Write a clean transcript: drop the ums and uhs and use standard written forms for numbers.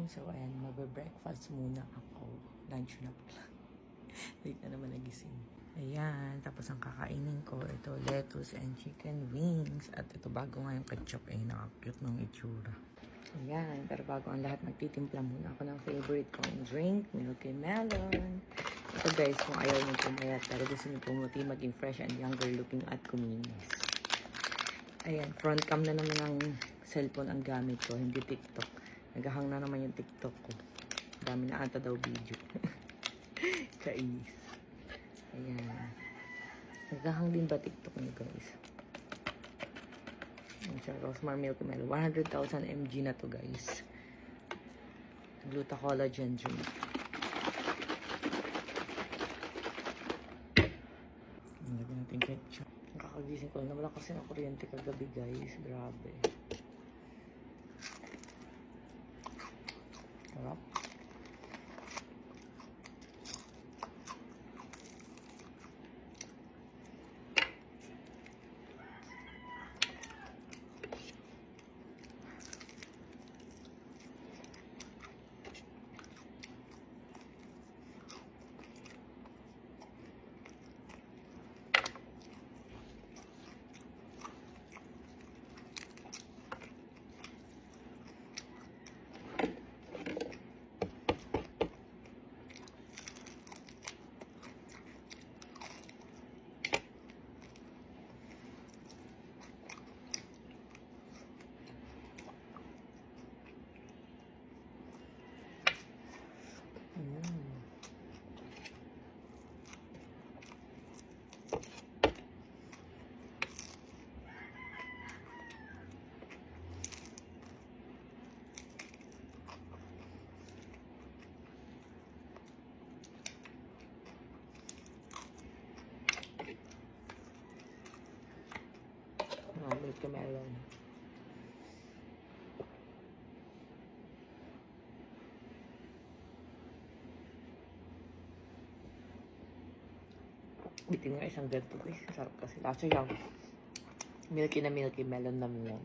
So, ayan, magbe-breakfast muna ako. Lunch na pala. Late na naman nagising. Ayan, tapos ang kakainin ko, ito, lettuce and chicken wings. At ito, bago nga yung ketchup, nakakute ng itsura. Ayan, pero bago ang lahat, magtitimpla muna ako ng favorite kong drink, Milky Melon. Ito guys, kung ayaw nyo pumayat, pero gusto nyo pumuti, maging fresh and younger looking at kuminis. Ayan, front cam na naman ang cellphone ang gamit ko, hindi TikTok. Naghahang na naman yung TikTok ko. Dami na ata daw video. Kais. Ayan. Naghahang din ba TikTok nyo guys? Ayan siya, Rosmar Milky Melon. 100,000 mg na to guys. Gluta-collagen drink. Lagyan natin ketchup. Kakagising ko. Nawala kasi ng kuryente kagabi guys. Grabe. Sarap. Milky Melon. Bitin nga isang ganito guys. Sarap kasi. Lasa yung milky na Milky Melon naman.